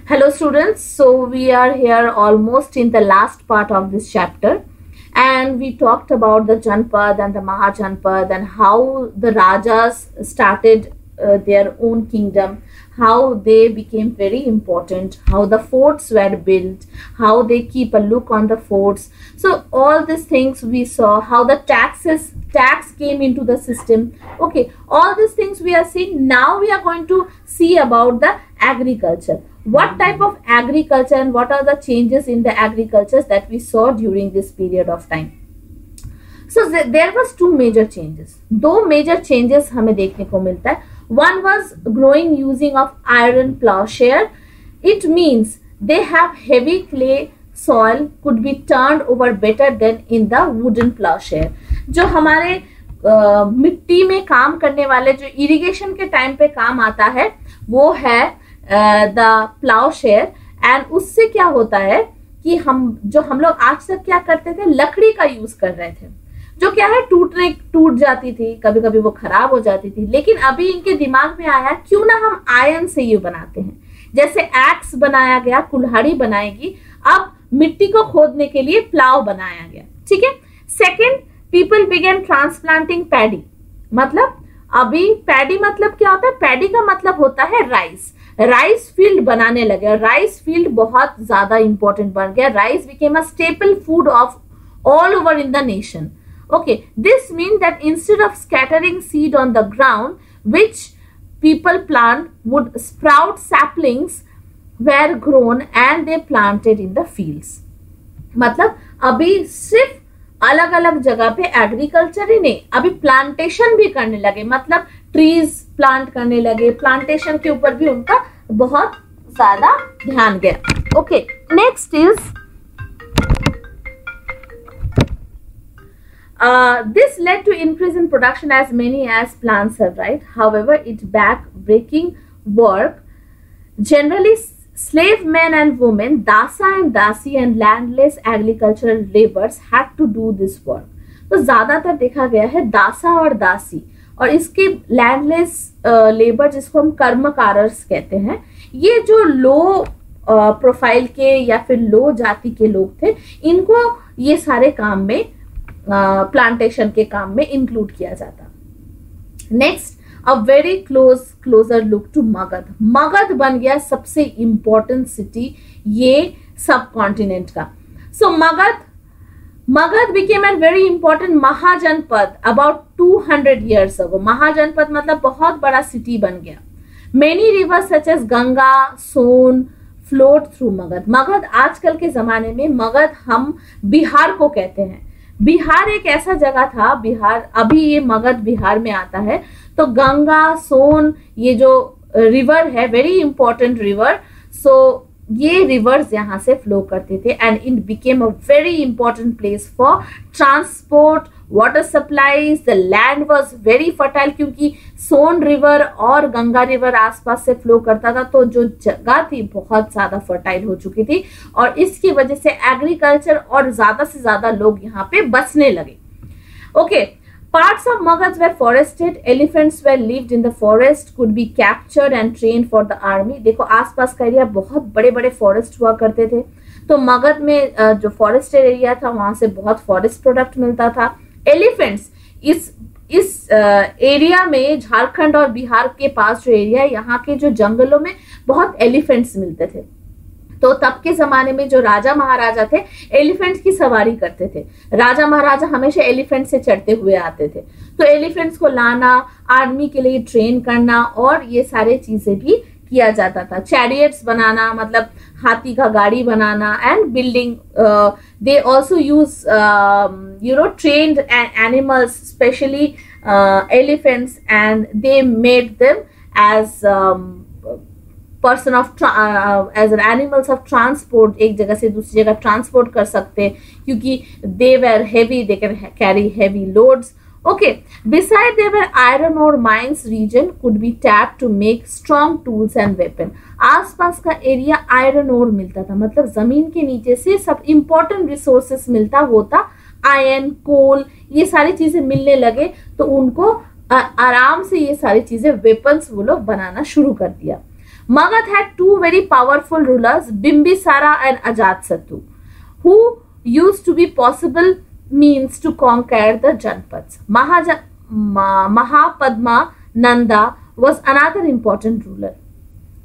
Hello students, so we are here almost in the last part of this chapter, and we talked about the Janpad and the Mahajanpad and how the Rajas started their own kingdom, how they became very important, how the forts were built, how they keep a look on the forts. So all these things we saw, how the tax came into the system. Okay, all these things we are seeing. Now we are going to see about the agriculture. What type of agriculture and what are the changes in the agricultures that we saw during this period of time. So there was two major changes. दो major changes हमें देखने को मिलता है. One was growing using of iron plowshare. It means they have heavy clay soil could be turned over better than in the wooden plowshare. जो हमारे मिट्टी में काम करने वाले जो इरिगेशन के टाइम पे काम आता है वो है द प्लाउशेयर. एंड उससे क्या होता है कि हम लोग आज तक क्या करते थे, लकड़ी का यूज कर रहे थे, जो क्या है टूट जाती थी, कभी कभी वो खराब हो जाती थी. लेकिन अभी इनके दिमाग में आया क्यों ना हम आयरन से ये बनाते हैं. जैसे एक्स बनाया गया, कुल्हाड़ी बनाएगी, अब मिट्टी को खोदने के लिए प्लाव बनाया गया. ठीक है. Second, people begin transplanting paddy. मतलब अभी पैडी मतलब क्या होता है, पैडी का मतलब होता है राइस फील्ड बनाने लगे. राइस फील्ड बहुत ज्यादा इंपॉर्टेंट बन गया. Rice became a staple food of all over in the nation. Okay, this means that instead of scattering seed on the ground, which people plant, would sprout saplings were grown and they planted in the fields. मतलब अभी सिर्फ अलग अलग जगह पे agriculture ही नहीं, अभी plantation भी करने लगे. मतलब ट्रीज प्लांट करने लगे. प्लांटेशन के ऊपर भी उनका बहुत ज्यादा ध्यान गया. Okay, next is this led to increase in production as many as plants survived. However, it back-breaking work. Generally, slave men and women, dasa and dasi and landless agricultural laborers had to do this work. तो ज्यादातर देखा गया है दासा और दासी और इसके लैंडलेस लेबर जिसको हम कर्मकारर्स कहते हैं, ये जो लो प्रोफाइल के या फिर लो जाति के लोग थे, इनको ये सारे काम में प्लांटेशन के काम में इंक्लूड किया जाता. Next, a very closer look to Magadh. Magadh बन गया सबसे इंपॉर्टेंट सिटी ये सब कॉन्टिनेंट का. So Magadh became an very important Mahajanapada about 200 years ago. Mahajanapada मतलब बहुत बड़ा सिटी बन गया. Many rivers such as Ganga, Son float through Magadh. Magadh आजकल के जमाने में मगध हम बिहार को कहते हैं. बिहार एक ऐसा जगह था, बिहार अभी ये मगध बिहार में आता है. तो गंगा, सोन, ये जो रिवर है, वेरी इंपॉर्टेंट रिवर. सो ये रिवर्स यहाँ से फ्लो करते थे and it became a very important place for transport, water supplies. The land was very fertile क्योंकि सोन रिवर और गंगा रिवर आसपास से फ्लो करता था, तो जो जगह थी बहुत ज्यादा फर्टाइल हो चुकी थी और इसकी वजह से एग्रीकल्चर और ज्यादा से ज्यादा लोग यहाँ पे बसने लगे. Okay, parts of Magadh were forested. Elephants were lived in the forest, could be captured and trained for the army. देखो आसपास का एरिया बहुत बड़े बड़े फॉरेस्ट हुआ करते थे, तो मगध में जो फॉरेस्टेड एरिया था वहां से बहुत फॉरेस्ट प्रोडक्ट मिलता था. एलिफेंट्स इस एरिया में, झारखंड और बिहार के पास जो एरिया है, यहाँ के जो जंगलों में बहुत एलिफेंट्स मिलते थे. तो तब के जमाने में जो राजा महाराजा थे एलिफेंट्स की सवारी करते थे. राजा महाराजा हमेशा एलिफेंट से चढ़ते हुए आते थे, तो एलिफेंट्स को लाना, आर्मी के लिए ट्रेन करना और ये सारे चीजें भी किया जाता था. चैरियट्स बनाना मतलब हाथी का गाड़ी बनाना and building. They also use trained animals, specially elephants, and they made them as person of as animals of transport. एक जगह से दूसरी जगह ट्रांसपोर्ट कर सकते क्योंकि they were heavy, they can carry heavy loads. Okay, beside there were iron ore mines region could be tapped to make strong tools and weapon. आसपास का एरिया आयरन ओर मिलता था, मतलब जमीन के नीचे से सब इंपॉर्टेंट रिसोर्सेस मिलता होता. आयरन, कोल, ये सारी चीजें मिलने लगे तो उनको आराम से ये सारी चीजें वेपन्स वो लोग बनाना शुरू कर दिया. Magad had two very powerful rulers, Bimbisara and Ajatsattu, who used to be possible means to conquer the Janpads. Mahapadma Nanda was another important ruler.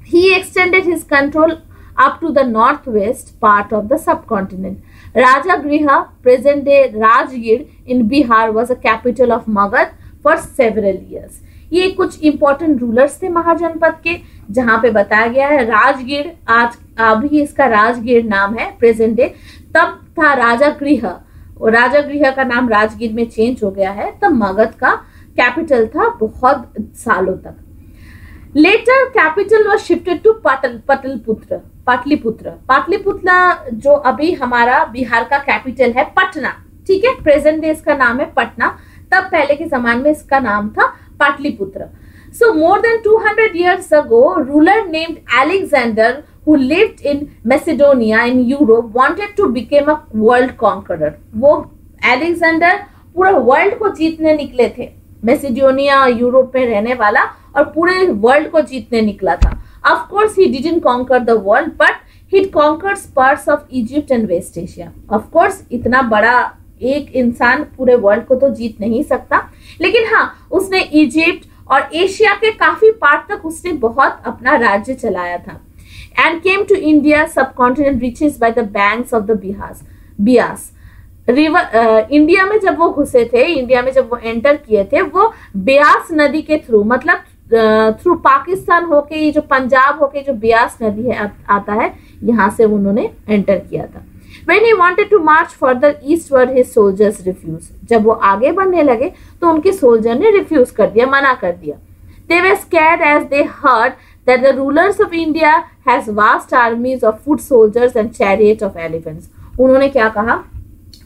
He extended his control up to the northwest part of the subcontinent. Rajagriha, present-day Rajgir in Bihar, was a capital of Magad for several years. ये कुछ important rulers थे महाजनपद के, जहां पे बताया गया है राजगीर, आज अभी इसका राजगीर नाम है प्रेजेंट डे, तब था राजागृह, और राजागृह का नाम राजगीर में चेंज हो गया है, तब मगध का कैपिटल था बहुत सालों तक. Later capital was shifted to Pataliputra. Pataliputra जो अभी हमारा बिहार का कैपिटल है, पटना, ठीक है, प्रेजेंट डे इसका नाम है पटना, तब पहले के जमाने में इसका नाम था Pataliputra. So more than 200 years ago, ruler named Alexander, who lived in Macedonia in Europe, wanted to become a world conqueror. वो Alexander पूरा वर्ल्ड को जीतने निकले थे, मैसेडोनिया यूरोप में रहने वाला, और पूरे वर्ल्ड को जीतने निकला था. Of course, he didn't conquer the world, but he conquered parts of Egypt and West Asia. Of course, इतना बड़ा एक इंसान पूरे वर्ल्ड को तो जीत नहीं सकता, लेकिन हाँ, उसने इजिप्ट और एशिया के काफी पार्ट तक उसने बहुत अपना राज्य चलाया था. And came to India subcontinent riches by the banks of the Beas river. India में जब वो घुसे थे, इंडिया में जब वो एंटर किए थे, वो ब्यास नदी के थ्रू, मतलब थ्रू पाकिस्तान होके, ये जो पंजाब होके जो ब्यास नदी है आता है, यहाँ से उन्होंने एंटर किया था. When he wanted to march further eastward, his soldiers refused. जब वो आगे बढ़ने लगे तो उनके सोल्जर ने रिफ्यूज कर दिया, मना कर दिया. They were scared as they heard that the rulers of India has vast armies of foot soldiers and chariot of elephants. उन्होंने क्या कहा,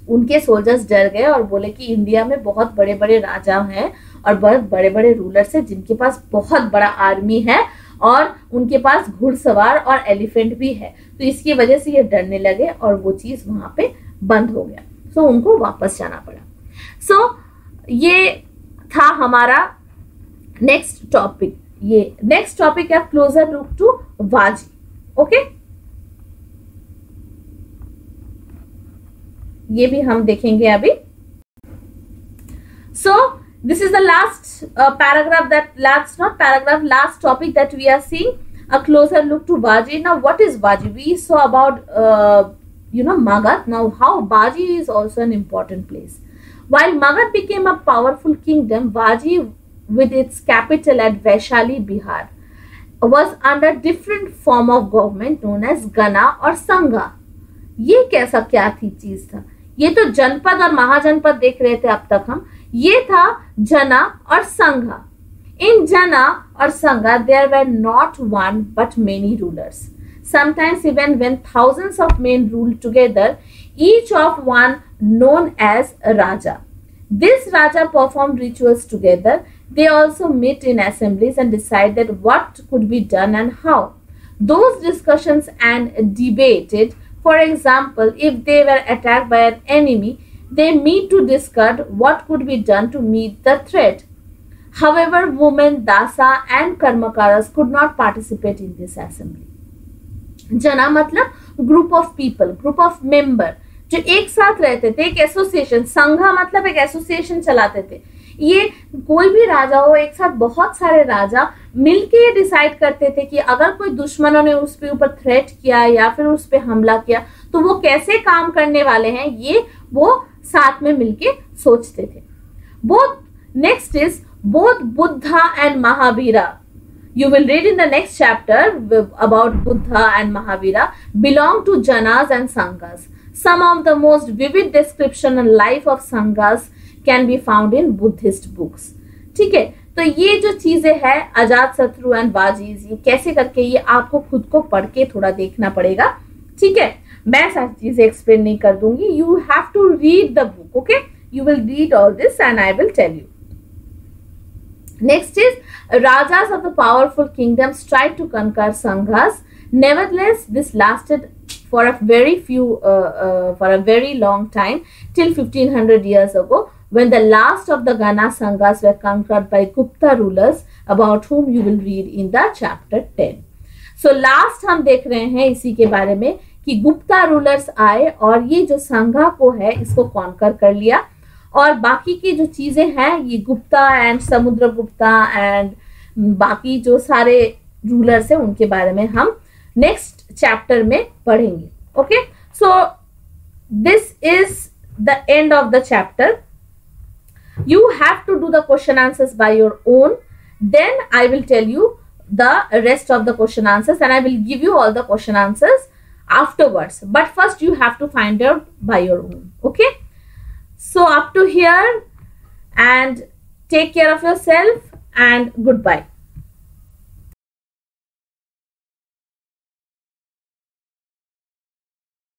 उनके सोल्जर्स डर गए और बोले कि इंडिया में बहुत बड़े बड़े राजा हैं और बहुत बड़े बड़े रूलर्स हैं जिनके पास बहुत बड़ा आर्मी है और उनके पास घुड़सवार और एलिफेंट भी है. तो इसकी वजह से ये डरने लगे और वो चीज वहां पे बंद हो गया. सो उनको वापस जाना पड़ा. सो ये था हमारा नेक्स्ट टॉपिक. ये नेक्स्ट टॉपिक है closure look to Vaji. Okay, ये भी हम देखेंगे अभी. सो this is the last last topic that we are seeing, a closer look to Baji. Now what is Baji? We saw about Magad. Now how Baji is also an important place. While Magad became a powerful kingdom, Baji with its capital at Vaishali, Bihar, was under different form of government known as Gana or Sangha. ये कैसा क्या थी चीज था, ये तो जनपद और महाजनपद देख रहे थे अब तक हम, ये था जना और संघा. इन जना और संघा there were not one but many rulers. Sometimes even when thousands of men ruled together, each of one known as Raja. This Raja performed rituals together. They also met in assemblies and decided what could be done and how. Those discussions and debated. For example, if they were attacked by an enemy, they meet to discuss what could be done to meet the threat. However, women, dasa and karmakaras could not participate in this assembly. जना मतलब group of people, group of member जो एक साथ रहते थे, एक association. संघा मतलब एक एसोसिएशन चलाते थे. ये कोई भी राजा हो, एक साथ बहुत सारे राजा मिलके ये डिसाइड करते थे कि अगर कोई दुश्मनों ने उस पे ऊपर थ्रेट किया या फिर उस पे हमला किया तो वो कैसे काम करने वाले हैं, ये वो साथ में मिलके सोचते थे. Both next is both Buddha and Mahavira. You will read in the next chapter about Buddha and Mahavira belong to Janas and Sanghas. Some of the most vivid description and life of Sanghas can be found in Buddhist books. ठीक है, तो ये जो चीजें हैं अजात शत्रु and बाजीज, ये कैसे करके, ये आपको खुद को पढ़ के थोड़ा देखना पड़ेगा. ठीक है, मैं सारी चीजें एक्सप्लेन नहीं कर दूंगी. You have to read the book. Okay, you will read all this and I will tell you. Next is Rajas of the powerful kingdoms tried to conquer Sanghas. Nevertheless, this lasted for a very long time till 1500 years ago, when the last of the Gana Sanghas were conquered by Gupta rulers, about whom you will read in the chapter 10. So last हम देख रहे हैं इसी के बारे में कि Gupta rulers आए और ये जो संघा को है इसको कॉन्कर कर लिया, और बाकी की जो चीजें हैं ये गुप्ता एंड समुद्रगुप्ता एंड बाकी जो सारे रूलर्स हैं उनके बारे में हम नेक्स्ट चैप्टर में पढ़ेंगे. Okay, so this is the end of the chapter. You have to do the question answers by your own. Then I will tell you the rest of the question answers and I will give you all the question answers afterwards. But first you have to find out by your own. Okay. So up to here, and take care of yourself and goodbye.